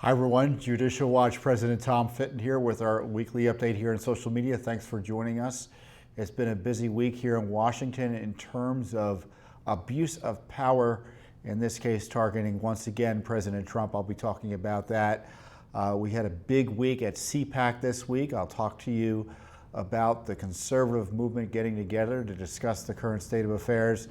Hi everyone, Judicial Watch President Tom Fitton here with our weekly update here on social media. Thanks for joining us. It's been a busy week here in Washington in terms of abuse of power, in this case targeting once again President Trump. I'll be talking about that. We had a big week at CPAC this week. I'll talk to you about the conservative movement getting together to discuss the current state of affairs.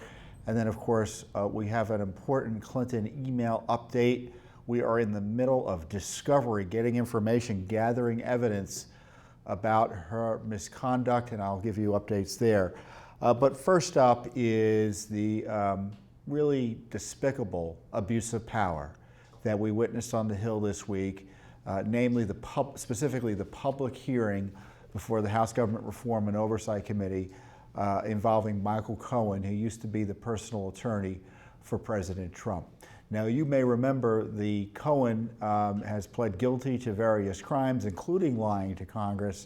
And then of course, we have an important Clinton email update. We are in the middle of discovery, getting information, gathering evidence about her misconduct, and I'll give you updates there. But first up is the really despicable abuse of power that we witnessed on the Hill this week, namely specifically the public hearing before the House Government Reform and Oversight Committee involving Michael Cohen, who used to be the personal attorney for President Trump. Now, you may remember the Cohen has pled guilty to various crimes, including lying to Congress.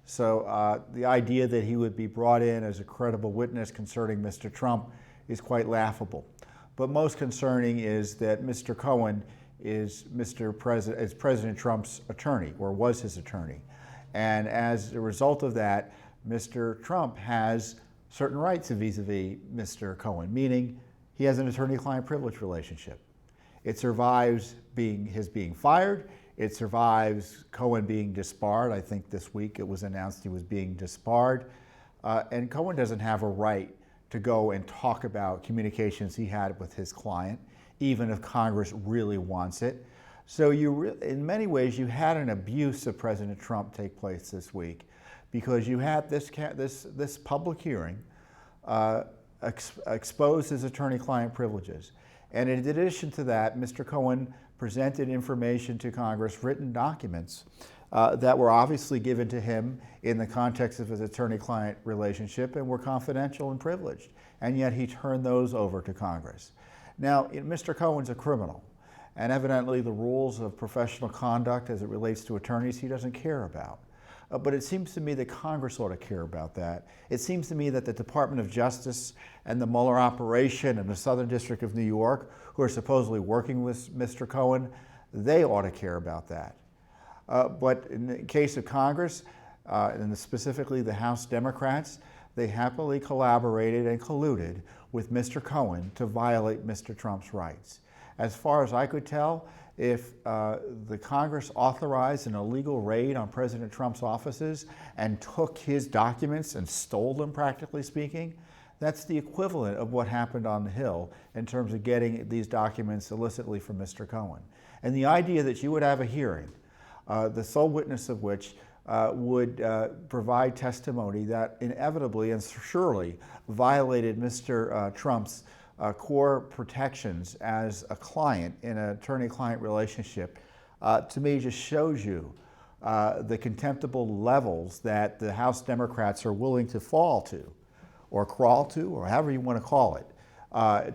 So the idea that he would be brought in as a credible witness concerning Mr. Trump is quite laughable. But most concerning is that Mr. Cohen is President Trump's attorney, or was his attorney. And as a result of that, Mr. Trump has certain rights vis-a-vis Mr. Cohen, meaning he has an attorney-client privilege relationship. It survives his being fired. It survives Cohen being disbarred. I think this week it was announced he was being disbarred. And Cohen doesn't have a right to go and talk about communications he had with his client, even if Congress really wants it. So in many ways, you had an abuse of President Trump take place this week, because you had this public hearing expose his attorney-client privileges. And in addition to that, Mr. Cohen presented information to Congress, written documents that were obviously given to him in the context of his attorney-client relationship and were confidential and privileged. And yet he turned those over to Congress. Now, Mr. Cohen's a criminal, and evidently the rules of professional conduct as it relates to attorneys he doesn't care about. But it seems to me that Congress ought to care about that. It seems to me that the Department of Justice and the Mueller operation and the Southern District of New York, who are supposedly working with Mr. Cohen, they ought to care about that. But in the case of Congress, and specifically the House Democrats, they happily collaborated and colluded with Mr. Cohen to violate Mr. Trump's rights. As far as I could tell, if the Congress authorized an illegal raid on President Trump's offices and took his documents and stole them, practically speaking, that's the equivalent of what happened on the Hill in terms of getting these documents illicitly from Mr. Cohen. And the idea that you would have a hearing, the sole witness of which would provide testimony that inevitably and surely violated Mr. Trump's core protections as a client in an attorney-client relationship, to me just shows you the contemptible levels that the House Democrats are willing to fall to, or crawl to, or however you want to call it,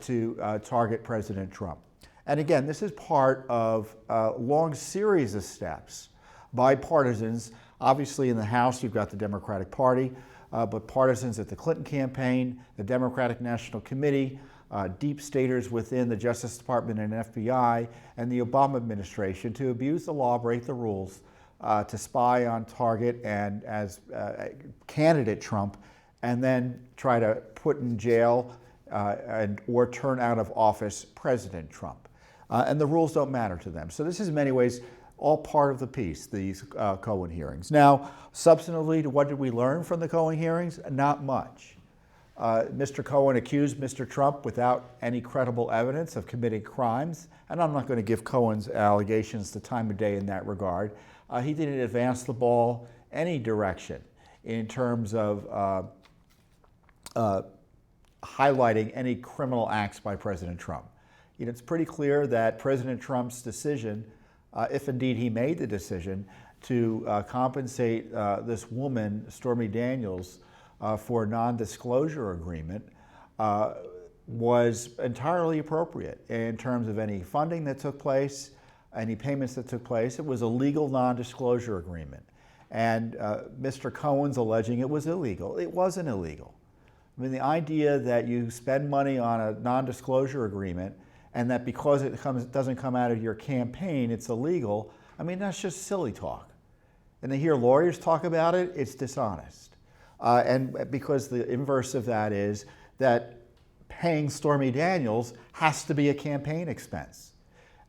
to target President Trump. And again, this is part of a long series of steps by partisans. Obviously in the House, you've got the Democratic Party, but partisans at the Clinton campaign, the Democratic National Committee, deep staters within the Justice Department and FBI, and the Obama administration to abuse the law, break the rules, to spy on target and as candidate Trump, and then try to put in jail or turn out of office President Trump. And the rules don't matter to them. So this is in many ways all part of the piece, these Cohen hearings. Now, substantively, what did we learn from the Cohen hearings? Not much. Mr. Cohen accused Mr. Trump without any credible evidence of committing crimes, and I'm not going to give Cohen's allegations the time of day in that regard. He didn't advance the ball any direction in terms of highlighting any criminal acts by President Trump. It's pretty clear that President Trump's decision, if indeed he made the decision to compensate this woman, Stormy Daniels, for a non-disclosure agreement was entirely appropriate in terms of any funding that took place, any payments that took place. It was a legal non-disclosure agreement. And Mr. Cohen's alleging it was illegal. It wasn't illegal. I mean, the idea that you spend money on a non-disclosure agreement and that because it doesn't come out of your campaign, it's illegal, I mean, that's just silly talk. And to hear lawyers talk about it, it's dishonest. And because the inverse of that is that paying Stormy Daniels has to be a campaign expense.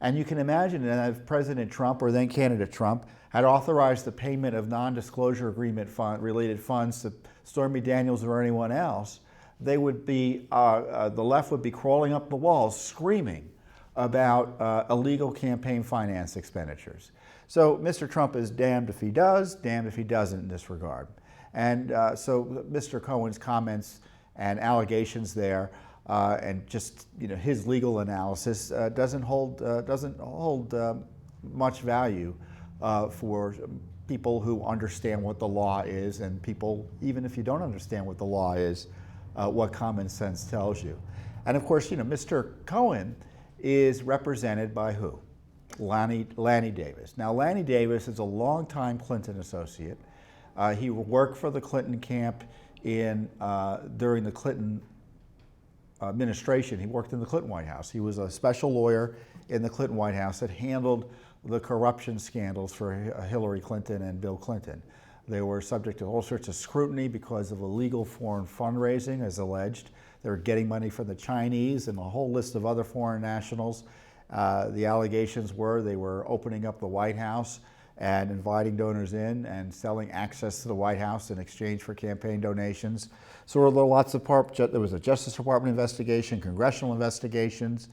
And you can imagine that if President Trump, or then candidate Trump, had authorized the payment of non-disclosure agreement related funds to Stormy Daniels or anyone else, they would be, the left would be crawling up the walls screaming about illegal campaign finance expenditures. So Mr. Trump is damned if he does, damned if he doesn't in this regard. And so Mr. Cohen's comments and allegations there, and just his legal analysis doesn't hold much value for people who understand what the law is, and people, even if you don't understand what the law is, what common sense tells you. And of course, Mr. Cohen is represented by who? Lanny Davis. Now, Lanny Davis is a longtime Clinton associate. He worked for the Clinton camp during the Clinton administration. He worked in the Clinton White House. He was a special lawyer in the Clinton White House that handled the corruption scandals for Hillary Clinton and Bill Clinton. They were subject to all sorts of scrutiny because of illegal foreign fundraising, as alleged. They were getting money from the Chinese and a whole list of other foreign nationals. The allegations were they were opening up the White House and inviting donors in and selling access to the White House in exchange for campaign donations. So there were there was a Justice Department investigation, congressional investigations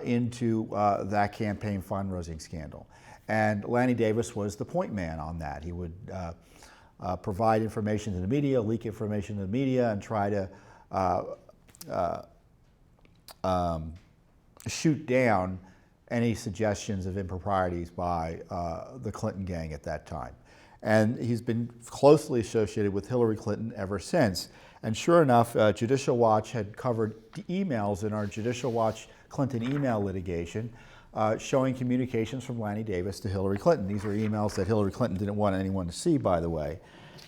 into that campaign fundraising scandal. And Lanny Davis was the point man on that. He would provide information to the media, leak information to the media, and try to shoot down any suggestions of improprieties by the Clinton gang at that time. And he's been closely associated with Hillary Clinton ever since. And sure enough, Judicial Watch had covered emails in our Judicial Watch Clinton email litigation showing communications from Lanny Davis to Hillary Clinton. These are emails that Hillary Clinton didn't want anyone to see, by the way.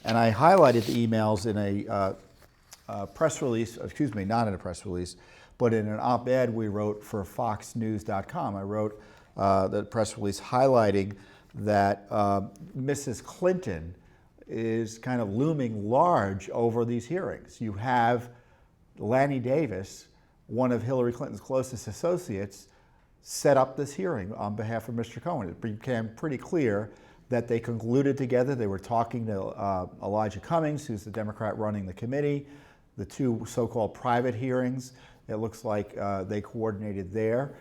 And I highlighted the emails in a press release, excuse me, not in a press release, but in an op-ed we wrote for foxnews.com. I wrote the press release highlighting that Mrs. Clinton is kind of looming large over these hearings. You have Lanny Davis, one of Hillary Clinton's closest associates, set up this hearing on behalf of Mr. Cohen. It became pretty clear that they concluded together. They were talking to Elijah Cummings, who's the Democrat running the committee, the two so-called private hearings. It looks like they coordinated there.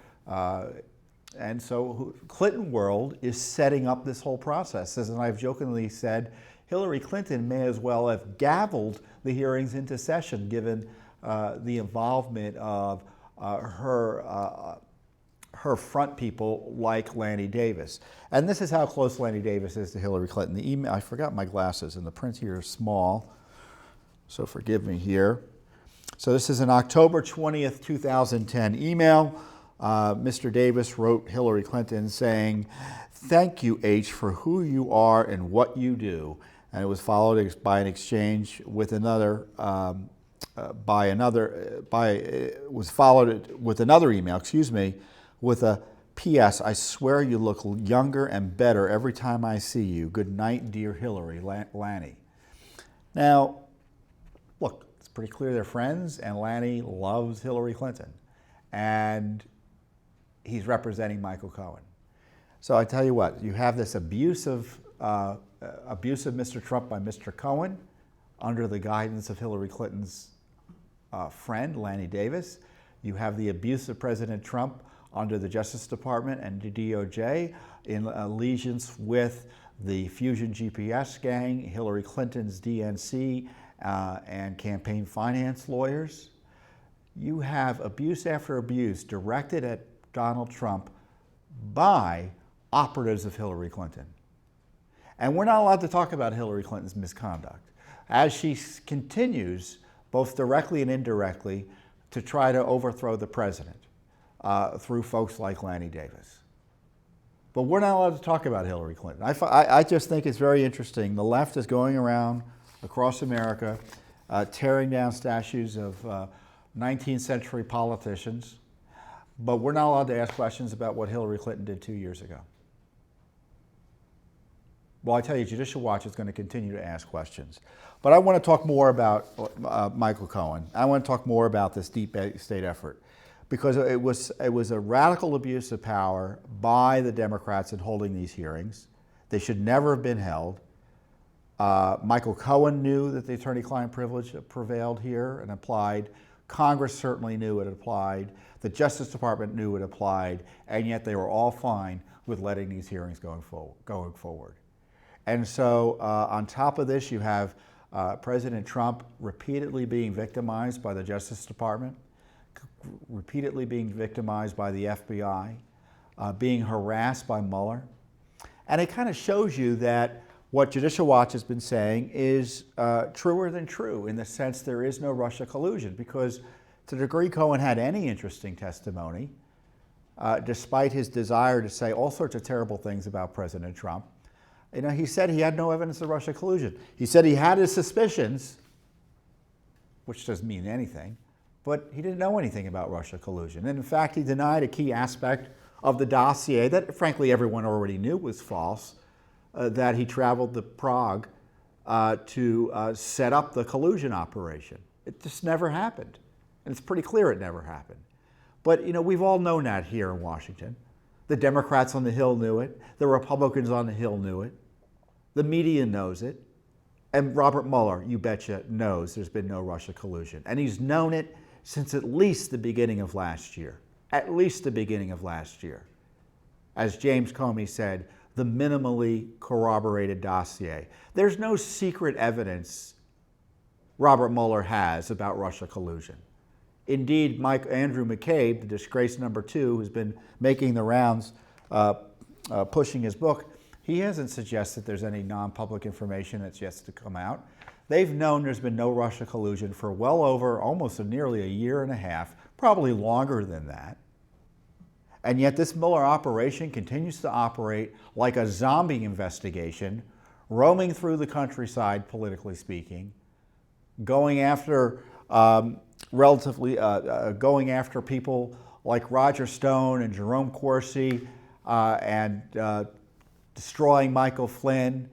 And so Clinton world is setting up this whole process. As I've jokingly said, Hillary Clinton may as well have gavelled the hearings into session given the involvement of her front people like Lanny Davis. And this is how close Lanny Davis is to Hillary Clinton. The email, I forgot my glasses and the print here is small, so forgive me here. So this is an October 20th, 2010 email. Mr. Davis wrote Hillary Clinton saying, "Thank you, H, for who you are and what you do." And it was followed by an exchange with another, was followed with another email, excuse me, with a P.S. I swear you look younger and better every time I see you. Good night, dear Hillary, Lanny. Now, look, it's pretty clear they're friends, and Lanny loves Hillary Clinton. And he's representing Michael Cohen. So I tell you what, you have this abuse of Mr. Trump by Mr. Cohen under the guidance of Hillary Clinton's friend, Lanny Davis. You have the abuse of President Trump under the Justice Department and the DOJ in allegiance with the Fusion GPS gang, Hillary Clinton's DNC, and campaign finance lawyers. You have abuse after abuse directed at Donald Trump by operatives of Hillary Clinton. And we're not allowed to talk about Hillary Clinton's misconduct as she continues, both directly and indirectly, to try to overthrow the president through folks like Lanny Davis. But we're not allowed to talk about Hillary Clinton. I just think it's very interesting. The left is going around across America tearing down statues of 19th century politicians, but we're not allowed to ask questions about what Hillary Clinton did 2 years ago. Well, I tell you, Judicial Watch is going to continue to ask questions. But I want to talk more about Michael Cohen. I want to talk more about this deep state effort, because it was a radical abuse of power by the Democrats in holding these hearings. They should never have been held. Michael Cohen knew that the attorney-client privilege prevailed here and applied. Congress certainly knew it applied. The Justice Department knew it applied, and yet they were all fine with letting these hearings going forward. And so on top of this, you have President Trump repeatedly being victimized by the Justice Department, repeatedly being victimized by the FBI, being harassed by Mueller. And it kind of shows you that what Judicial Watch has been saying is truer than true, in the sense there is no Russia collusion, because to the degree Cohen had any interesting testimony, despite his desire to say all sorts of terrible things about President Trump, you know, he said he had no evidence of Russia collusion. He said he had his suspicions, which doesn't mean anything, but he didn't know anything about Russia collusion. And in fact, he denied a key aspect of the dossier that, frankly, everyone already knew was false, that he traveled to Prague to set up the collusion operation. It just never happened. And it's pretty clear it never happened. But, you know, we've all known that here in Washington. The Democrats on the Hill knew it. The Republicans on the Hill knew it. The media knows it. And Robert Mueller, you betcha, knows there's been no Russia collusion. And he's known it since at least the beginning of last year. At least the beginning of last year. As James Comey said, the minimally corroborated dossier. There's no secret evidence Robert Mueller has about Russia collusion. Indeed, Andrew McCabe, the disgrace number 2, who's been making the rounds, pushing his book, he hasn't suggested there's any non-public information that's yet to come out. They've known there's been no Russia collusion for well over almost nearly a year and a half, probably longer than that. And yet this Mueller operation continues to operate like a zombie investigation, roaming through the countryside, politically speaking, going after going after people like Roger Stone and Jerome Corsi, and destroying Michael Flynn,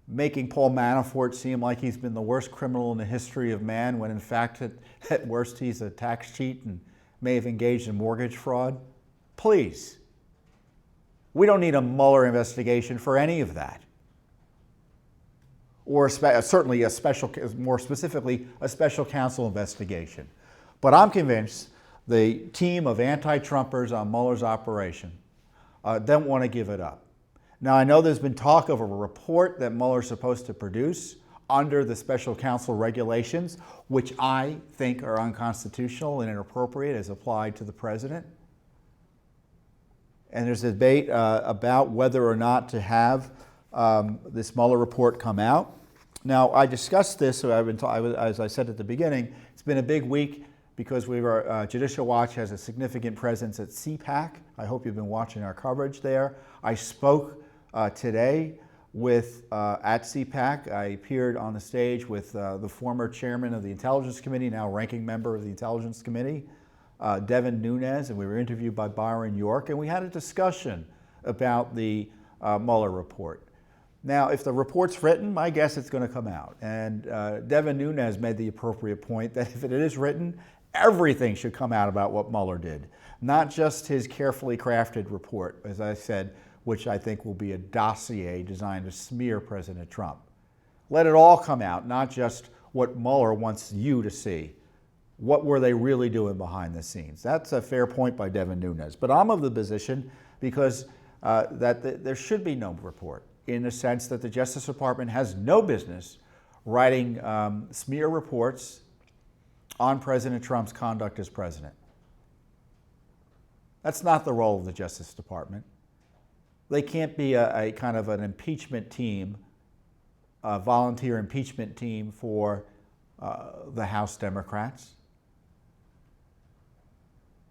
making Paul Manafort seem like he's been the worst criminal in the history of man, when in fact at worst he's a tax cheat and may have engaged in mortgage fraud. Please, we don't need a Mueller investigation for any of that. Or certainly a special, more specifically, a special counsel investigation. But I'm convinced the team of anti-Trumpers on Mueller's operation don't want to give it up. Now, I know there's been talk of a report that Mueller's supposed to produce under the special counsel regulations, which I think are unconstitutional and inappropriate as applied to the president. And there's a debate about whether or not to have this Mueller report come out. Now, I discussed this, so as I said at the beginning, it's been a big week because Judicial Watch has a significant presence at CPAC. I hope you've been watching our coverage there. I spoke today at CPAC. I appeared on the stage with the former chairman of the Intelligence Committee, now ranking member of the Intelligence Committee, Devin Nunes, and we were interviewed by Byron York, and we had a discussion about the Mueller report. Now, if the report's written, my guess it's going to come out. And Devin Nunes made the appropriate point that if it is written, everything should come out about what Mueller did, not just his carefully crafted report, as I said, which I think will be a dossier designed to smear President Trump. Let it all come out, not just what Mueller wants you to see. What were they really doing behind the scenes? That's a fair point by Devin Nunes. But I'm of the position because there should be no report, in the sense that the Justice Department has no business writing smear reports on President Trump's conduct as president. That's not the role of the Justice Department. They can't be a kind of an impeachment team, a volunteer impeachment team for the House Democrats.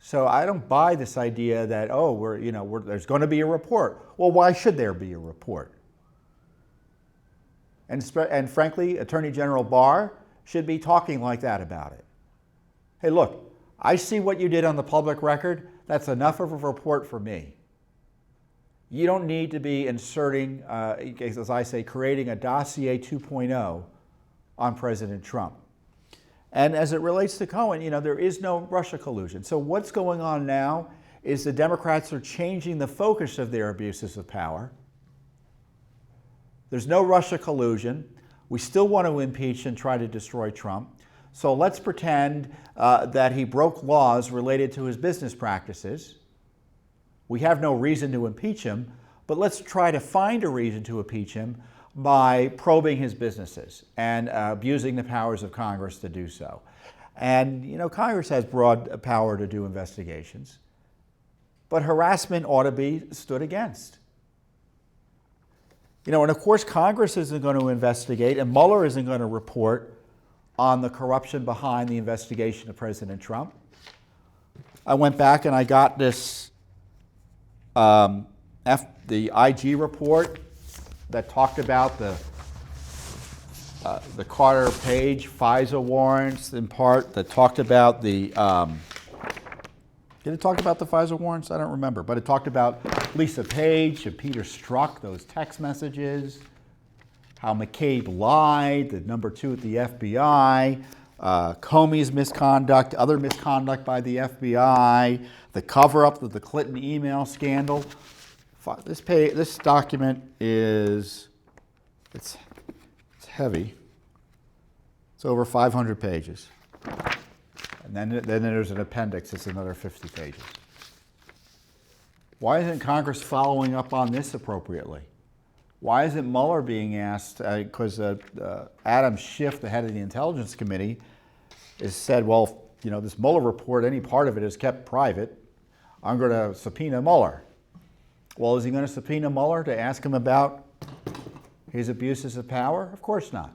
So I don't buy this idea that, there's going to be a report. Well, why should there be a report? And frankly, Attorney General Barr should be talking like that about it. Hey, look, I see what you did on the public record. That's enough of a report for me. You don't need to be inserting, as I say, creating a dossier 2.0 on President Trump. And as it relates to Cohen, there is no Russia collusion. So what's going on now is the Democrats are changing the focus of their abuses of power. There's no Russia collusion. We still want to impeach and try to destroy Trump. So let's pretend that he broke laws related to his business practices. We have no reason to impeach him, but let's try to find a reason to impeach him by probing his businesses and abusing the powers of Congress to do so. And, Congress has broad power to do investigations, but harassment ought to be stood against. And of course, Congress isn't going to investigate, and Mueller isn't going to report on the corruption behind the investigation of President Trump. I went back and I got this, the IG report that talked about the Carter Page FISA warrants, in part, that talked about the, did it talk about the FISA warrants? I don't remember, but it talked about Lisa Page and Peter Strzok, those text messages, how McCabe lied, the number 2 at the FBI, Comey's misconduct, other misconduct by the FBI, the cover-up of the Clinton email scandal. This document is, it's heavy. It's over 500 pages. And then there's an appendix, it's another 50 pages. Why isn't Congress following up on this appropriately? Why isn't Mueller being asked? Because Adam Schiff, the head of the Intelligence Committee, has said, well, this Mueller report, any part of it is kept private. I'm going to subpoena Mueller. Well, is he going to subpoena Mueller to ask him about his abuses of power? Of course not.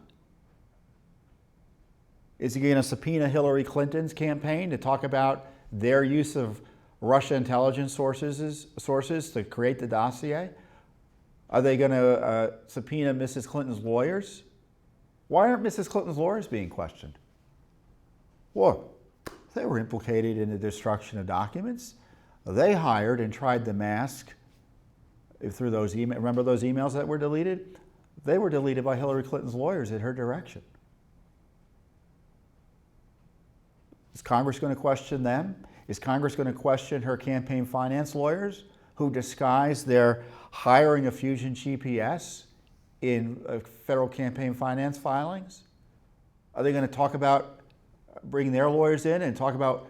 Is he going to subpoena Hillary Clinton's campaign to talk about their use of Russia intelligence sources to create the dossier? Are they going to subpoena Mrs. Clinton's lawyers? Why aren't Mrs. Clinton's lawyers being questioned? Well, they were implicated in the destruction of documents. They hired and tried to mask through those emails. Remember those emails that were deleted? They were deleted by Hillary Clinton's lawyers at her direction. Is Congress going to question them? Is Congress going to question her campaign finance lawyers who disguised their hiring of Fusion GPS in federal campaign finance filings? Are they going to talk about bringing their lawyers in and talk about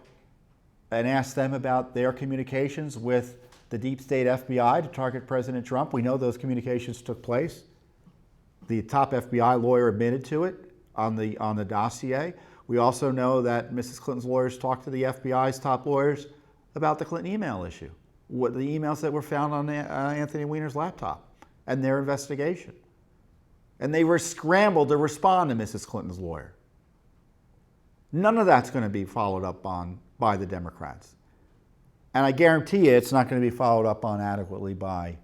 and ask them about their communications with the deep state FBI to target President Trump? We know those communications took place. The top FBI lawyer admitted to it on the dossier. We also know that Mrs. Clinton's lawyers talked to the FBI's top lawyers about the Clinton email issue, the emails that were found on Anthony Weiner's laptop and their investigation. And they were scrambled to respond to Mrs. Clinton's lawyer. None of that's going to be followed up on by the Democrats. And I guarantee you it's not going to be followed up on adequately by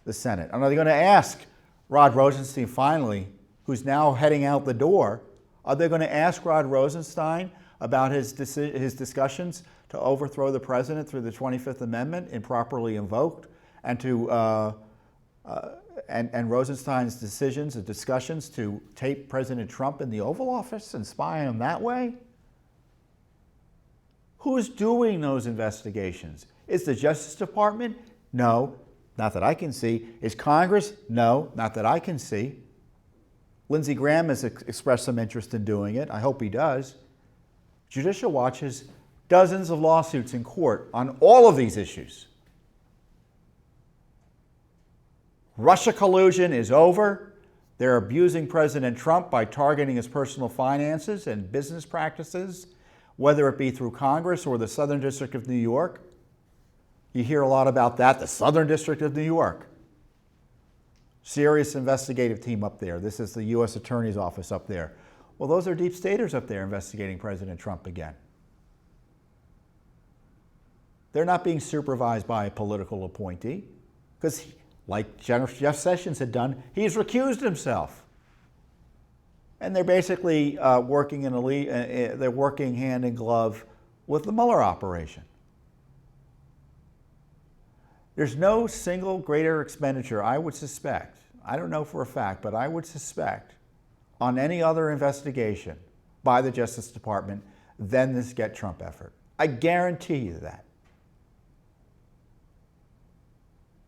the Senate. And are they going to ask Rod Rosenstein finally, who's now heading out the door, are they going to ask Rod Rosenstein about his discussions to overthrow the president through the 25th Amendment improperly invoked, and to and Rosenstein's decisions and discussions to tape President Trump in the Oval Office and spy on him that way? Who's doing those investigations? Is the Justice Department? No, not that I can see. Is Congress? No, not that I can see. Lindsey Graham has expressed some interest in doing it. I hope he does. Judicial Watch has dozens of lawsuits in court on all of these issues. Russia collusion is over. They're abusing President Trump by targeting his personal finances and business practices, whether it be through Congress or the Southern District of New York. You hear a lot about that, the Southern District of New York. Serious investigative team up there. This is the U.S. Attorney's Office up there. Well, those are deep staters up there investigating President Trump again. They're not being supervised by a political appointee because, like Jeff Sessions had done, he's recused himself. And they're basically working hand in glove with the Mueller operation. There's no single greater expenditure, I would suspect, I don't know for a fact, but I would suspect, on any other investigation by the Justice Department than this Get Trump effort. I guarantee you that.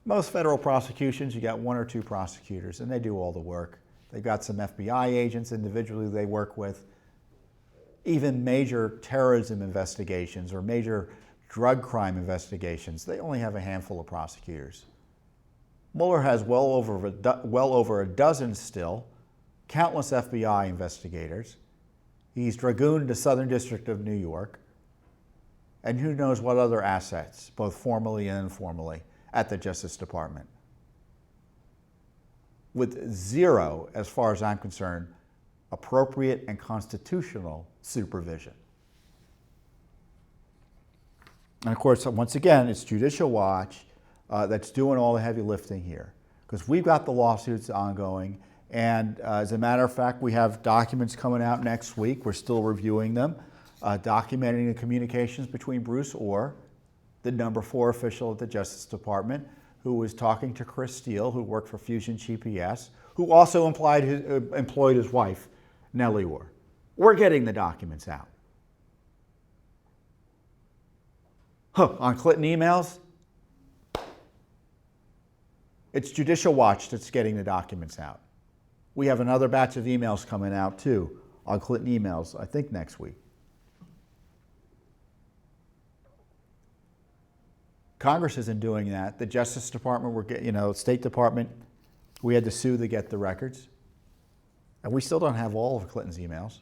Most federal prosecutions, you got one or two prosecutors, and they do all the work. They've got some FBI agents individually they work with. Even major terrorism investigations or major drug crime investigations, they only have a handful of prosecutors. Mueller has well over a dozen still, countless FBI investigators. He's dragooned the Southern District of New York, and who knows what other assets, both formally and informally, at the Justice Department. With zero, as far as I'm concerned, appropriate and constitutional supervision. And of course, once again, it's Judicial Watch that's doing all the heavy lifting here, because we've got the lawsuits ongoing, and as a matter of fact, we have documents coming out next week. We're still reviewing them, documenting the communications between Bruce Orr, the number 4 official at the Justice Department, who was talking to Chris Steele, who worked for Fusion GPS, who also employed his wife, Nellie Orr. We're getting the documents out. On Clinton emails, it's Judicial Watch that's getting the documents out. We have another batch of emails coming out too on Clinton emails, I think next week. Congress isn't doing that. The Justice Department, State Department, we had to sue to get the records. And we still don't have all of Clinton's emails.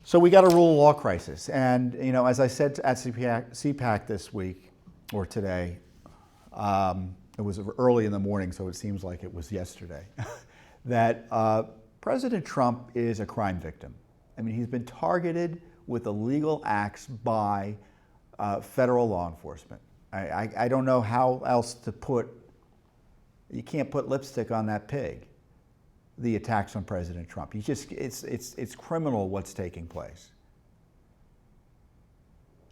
So we got a rule of law crisis. And, as I said at CPAC this week, or today, it was early in the morning, so it seems like it was yesterday, that President Trump is a crime victim. I mean, he's been targeted with illegal acts by federal law enforcement. I don't know how else to you can't put lipstick on that pig, the attacks on President Trump. It's criminal what's taking place.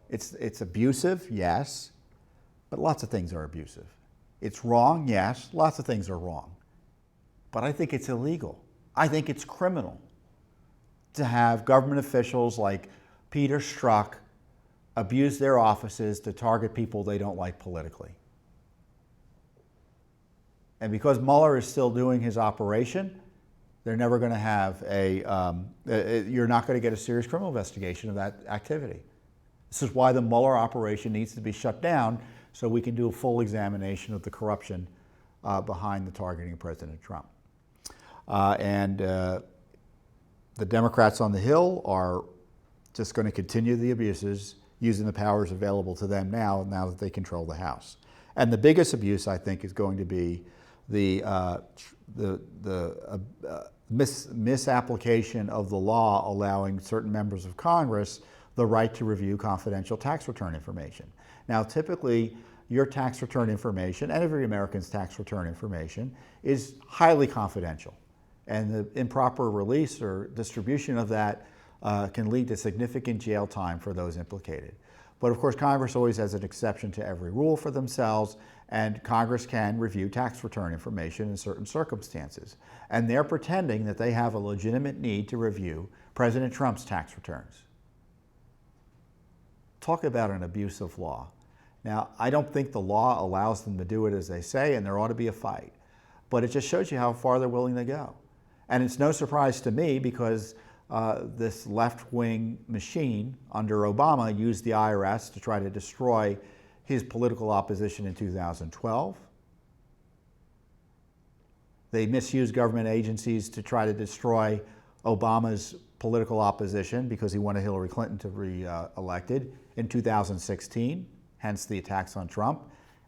It's abusive, yes, but lots of things are abusive. It's wrong, yes, lots of things are wrong. But I think it's illegal. I think it's criminal to have government officials like Peter Strzok abuse their offices to target people they don't like politically. And because Mueller is still doing his operation, they're never going to have you're not going to get a serious criminal investigation of that activity. This is why the Mueller operation needs to be shut down, so we can do a full examination of the corruption behind the targeting of President Trump. The Democrats on the Hill are just going to continue the abuses, using the powers available to them now that they control the House. And the biggest abuse, I think, is going to be the misapplication of the law allowing certain members of Congress the right to review confidential tax return information. Now, typically, your tax return information, and every American's tax return information, is highly confidential. And the improper release or distribution of that can lead to significant jail time for those implicated. But of course, Congress always has an exception to every rule for themselves, and Congress can review tax return information in certain circumstances. And they're pretending that they have a legitimate need to review President Trump's tax returns. Talk about an abuse of law. Now, I don't think the law allows them to do it as they say, and there ought to be a fight. But it just shows you how far they're willing to go. And it's no surprise to me, because this left-wing machine under Obama used the IRS to try to destroy his political opposition in 2012. They misused government agencies to try to destroy Obama's political opposition because he wanted Hillary Clinton to be re-elected in 2016, hence the attacks on Trump.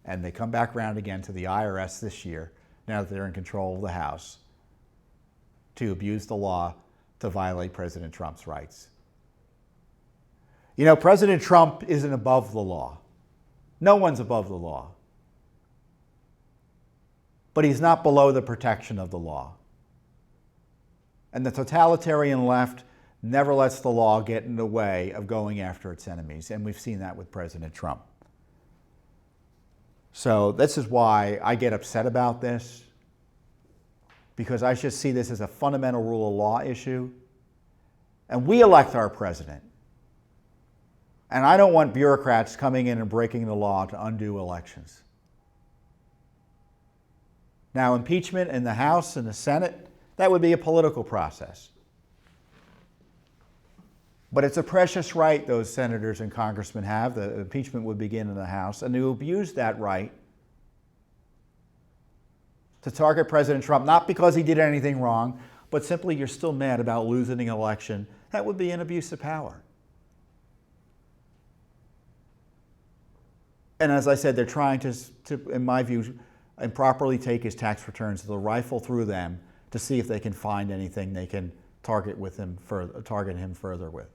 And they come back around again to the IRS this year, now that they're in control of the House, to abuse the law to violate President Trump's rights. President Trump isn't above the law. No one's above the law. But he's not below the protection of the law. And the totalitarian left never lets the law get in the way of going after its enemies, and we've seen that with President Trump. So this is why I get upset about this, because I just see this as a fundamental rule of law issue, and we elect our president. And I don't want bureaucrats coming in and breaking the law to undo elections. Now, impeachment in the House and the Senate, that would be a political process. But it's a precious right those senators and congressmen have. The impeachment would begin in the House, and to abuse that right to target President Trump, not because he did anything wrong, but simply you're still mad about losing an election, that would be an abuse of power. And as I said, they're trying to, in my view, improperly take his tax returns. They'll rifle through them to see if they can find anything they can target him further with.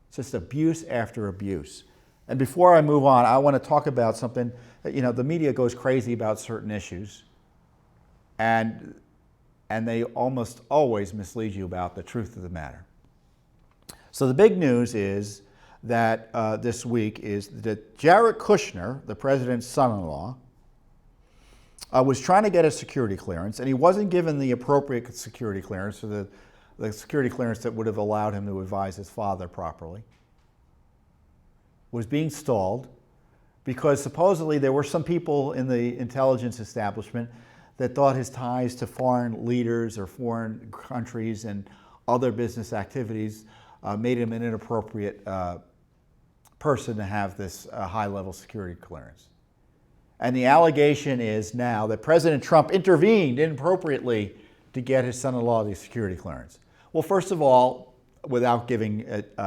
It's just abuse after abuse. And before I move on, I want to talk about something that, the media goes crazy about certain issues, and they almost always mislead you about the truth of the matter. So the big news is that this week is that Jared Kushner, the president's son-in-law, was trying to get a security clearance, and he wasn't given the appropriate security clearance, or the security clearance that would have allowed him to advise his father properly, was being stalled because supposedly there were some people in the intelligence establishment that thought his ties to foreign leaders or foreign countries and other business activities made him an inappropriate person to have this high-level security clearance. And the allegation is now that President Trump intervened inappropriately to get his son-in-law the security clearance. Well, first of all, without giving it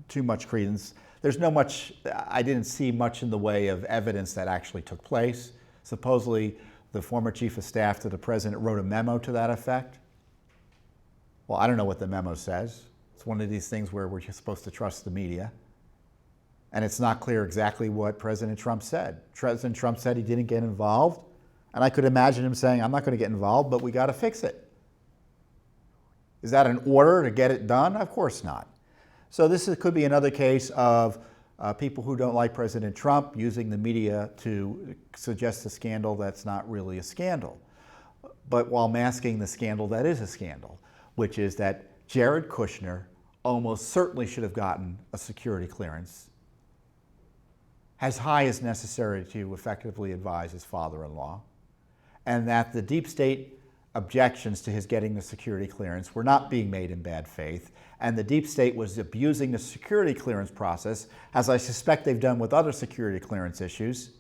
too much credence, I didn't see much in the way of evidence that actually took place. Supposedly, the former chief of staff to the president wrote a memo to that effect. Well, I don't know what the memo says. It's one of these things where we're just supposed to trust the media. And it's not clear exactly what President Trump said. President Trump said he didn't get involved, and I could imagine him saying, I'm not going to get involved, but we got to fix it. Is that an order to get it done? Of course not. So this could be another case of people who don't like President Trump using the media to suggest a scandal that's not really a scandal, but while masking the scandal that is a scandal, which is that Jared Kushner almost certainly should have gotten a security clearance, as high as necessary to effectively advise his father-in-law, and that the deep state objections to his getting the security clearance were not being made in bad faith, and the deep state was abusing the security clearance process, as I suspect they've done with other security clearance issues,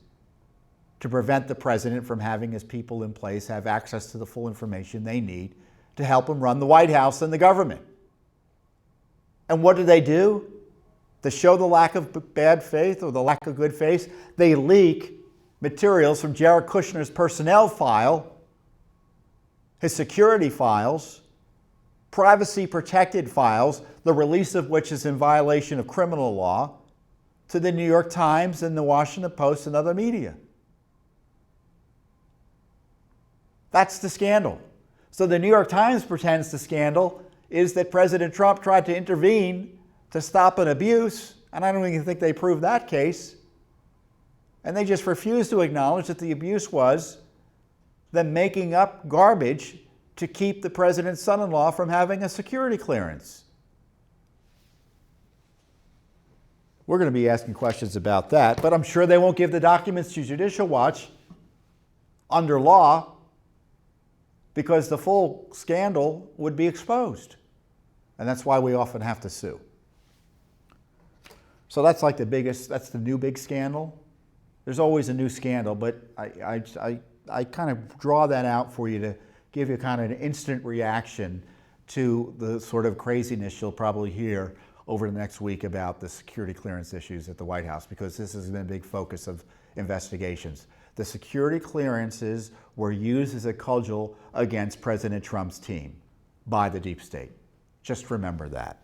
to prevent the president from having his people in place have access to the full information they need to help him run the White House and the government. And what do? To show the lack of bad faith or the lack of good faith, they leak materials from Jared Kushner's personnel file, his security files, privacy-protected files, the release of which is in violation of criminal law, to the New York Times and the Washington Post and other media. That's the scandal. So the New York Times pretends the scandal is that President Trump tried to intervene to stop an abuse, and I don't even think they proved that case. And they just refuse to acknowledge that the abuse was them making up garbage to keep the president's son-in-law from having a security clearance. We're going to be asking questions about that, but I'm sure they won't give the documents to Judicial Watch under law because the full scandal would be exposed. And that's why we often have to sue. So that's like that's the new big scandal. There's always a new scandal, but I kind of draw that out for you to give you kind of an instant reaction to the sort of craziness you'll probably hear over the next week about the security clearance issues at the White House, because this has been a big focus of investigations. The security clearances were used as a cudgel against President Trump's team by the deep state. Just remember that.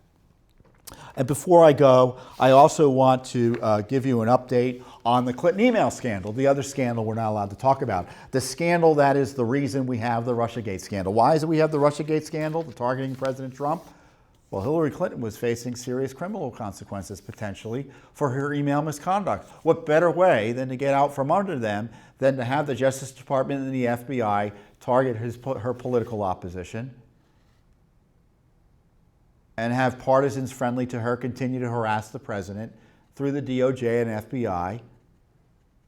And before I go, I also want to give you an update on the Clinton email scandal, the other scandal we're not allowed to talk about. The scandal that is the reason we have the Russiagate scandal. Why is it we have the Russiagate scandal, the targeting President Trump? Well, Hillary Clinton was facing serious criminal consequences potentially for her email misconduct. What better way than to get out from under them than to have the Justice Department and the FBI target her political opposition and have partisans friendly to her continue to harass the president through the DOJ and FBI,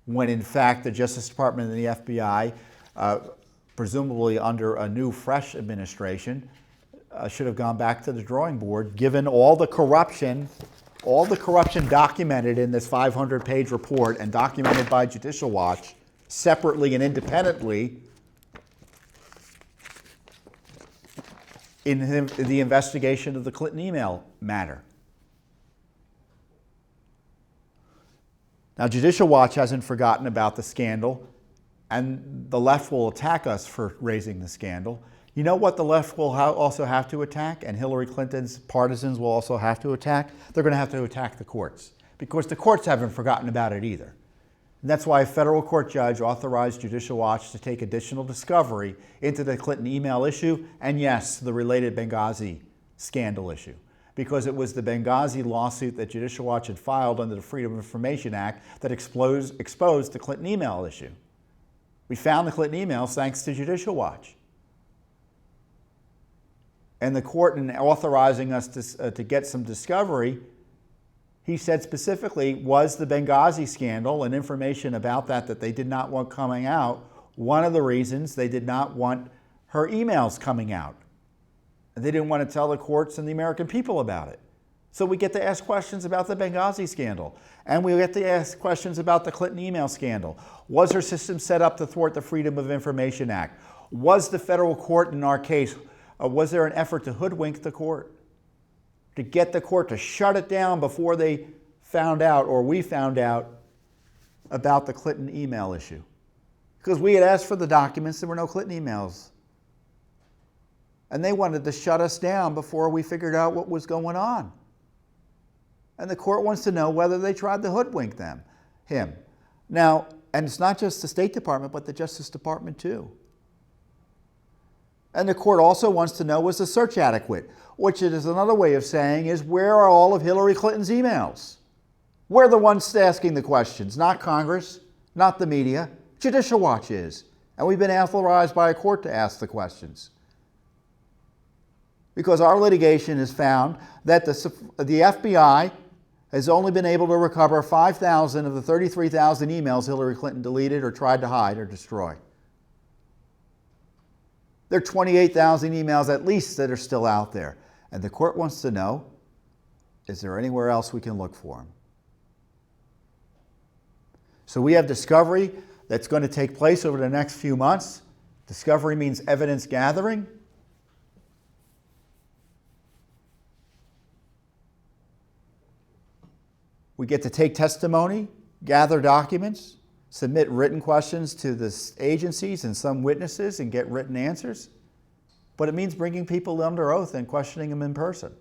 when in fact the Justice Department and the FBI, presumably under a new, fresh administration, should have gone back to the drawing board, given all the corruption documented in this 500-page report and documented by Judicial Watch separately and independently in the investigation of the Clinton email matter. Now, Judicial Watch hasn't forgotten about the scandal, and the left will attack us for raising the scandal. You know what the left will also have to attack, and Hillary Clinton's partisans will also have to attack? They're going to have to attack the courts, because the courts haven't forgotten about it either. And that's why a federal court judge authorized Judicial Watch to take additional discovery into the Clinton email issue, and yes, the related Benghazi scandal issue, because it was the Benghazi lawsuit that Judicial Watch had filed under the Freedom of Information Act that exposed the Clinton email issue. We found the Clinton emails thanks to Judicial Watch. And the court, in authorizing us to get some discovery, he said specifically, was the Benghazi scandal and information about that they did not want coming out one of the reasons they did not want her emails coming out. They didn't want to tell the courts and the American people about it. So we get to ask questions about the Benghazi scandal, and we get to ask questions about the Clinton email scandal. Was her system set up to thwart the Freedom of Information Act? Was the federal court in our case, was there an effort to hoodwink the court? To get the court to shut it down before they found out, or we found out, about the Clinton email issue? Because we had asked for the documents, there were no Clinton emails. And they wanted to shut us down before we figured out what was going on. And the court wants to know whether they tried to hoodwink him. Now, and it's not just the State Department, but the Justice Department too. And the court also wants to know, was the search adequate? Which is another way of saying is, where are all of Hillary Clinton's emails? We're the ones asking the questions, not Congress, not the media. Judicial Watch is. And we've been authorized by a court to ask the questions. Because our litigation has found that the FBI has only been able to recover 5,000 of the 33,000 emails Hillary Clinton deleted or tried to hide or destroy. There are 28,000 emails at least that are still out there. And the court wants to know, is there anywhere else we can look for them? So we have discovery that's going to take place over the next few months. Discovery means evidence gathering. We get to take testimony, gather documents, submit written questions to the agencies and some witnesses and get written answers. But it means bringing people under oath and questioning them in person.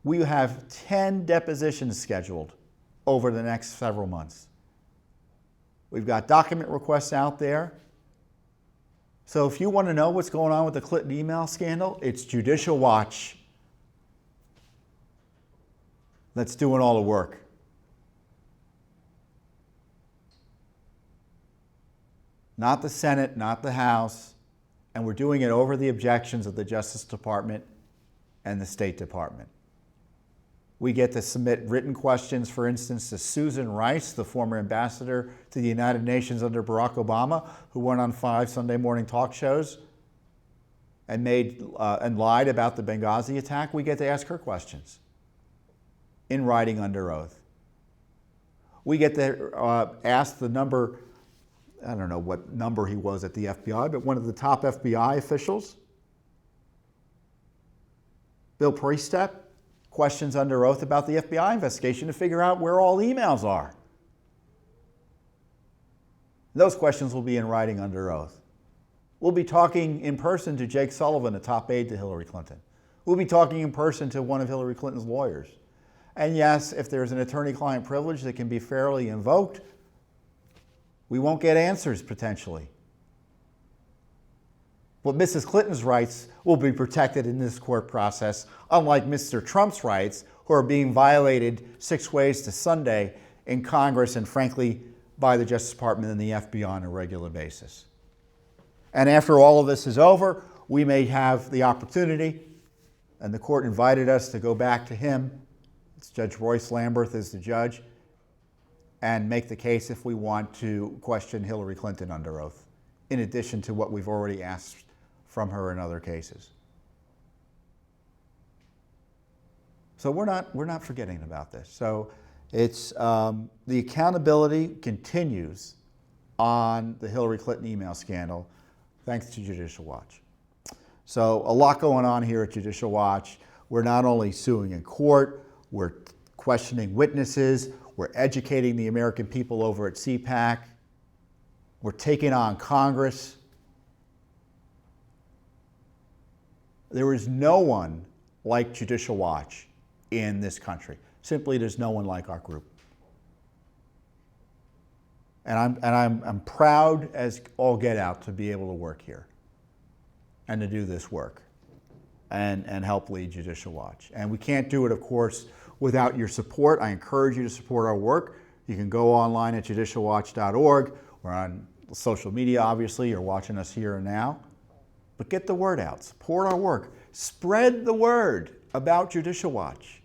We have 10 depositions scheduled over the next several months. We've got document requests out there. So if you want to know what's going on with the Clinton email scandal, it's Judicial Watch that's doing all the work. Not the Senate, not the House, and we're doing it over the objections of the Justice Department and the State Department. We get to submit written questions, for instance, to Susan Rice, the former ambassador to the United Nations under Barack Obama, who went on 5 Sunday morning talk shows and lied about the Benghazi attack. We get to ask her questions in writing under oath. We get to ask the number, I don't know what number he was at the FBI, but one of the top FBI officials, Bill Priestep, questions under oath about the FBI investigation to figure out where all emails are. Those questions will be in writing under oath. We'll be talking in person to Jake Sullivan, a top aide to Hillary Clinton. We'll be talking in person to one of Hillary Clinton's lawyers. And yes, if there's an attorney-client privilege that can be fairly invoked, we won't get answers potentially. But Mrs. Clinton's rights will be protected in this court process, unlike Mr. Trump's rights, who are being violated 6 ways to Sunday in Congress and, frankly, by the Justice Department and the FBI on a regular basis. And after all of this is over, we may have the opportunity, and the court invited us to go back to him, it's Judge Royce Lamberth is the judge, and make the case if we want to question Hillary Clinton under oath, in addition to what we've already asked from her in other cases. So we're not forgetting about this. So it's the accountability continues on the Hillary Clinton email scandal, thanks to Judicial Watch. So a lot going on here at Judicial Watch. We're not only suing in court, we're questioning witnesses, we're educating the American people over at CPAC, we're taking on Congress. There is no one like Judicial Watch in this country. Simply, there's no one like our group. And I'm proud as all get out to be able to work here and to do this work and help lead Judicial Watch. And we can't do it, of course, without your support. I encourage you to support our work. You can go online at judicialwatch.org. We're on social media, obviously. You're watching us here and now. But get the word out. Support our work. Spread the word about Judicial Watch.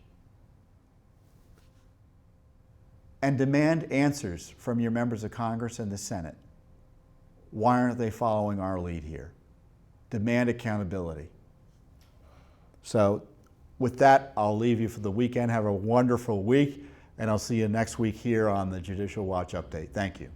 And demand answers from your members of Congress and the Senate. Why aren't they following our lead here? Demand accountability. So with that, I'll leave you for the weekend. Have a wonderful week, and I'll see you next week here on the Judicial Watch Update. Thank you.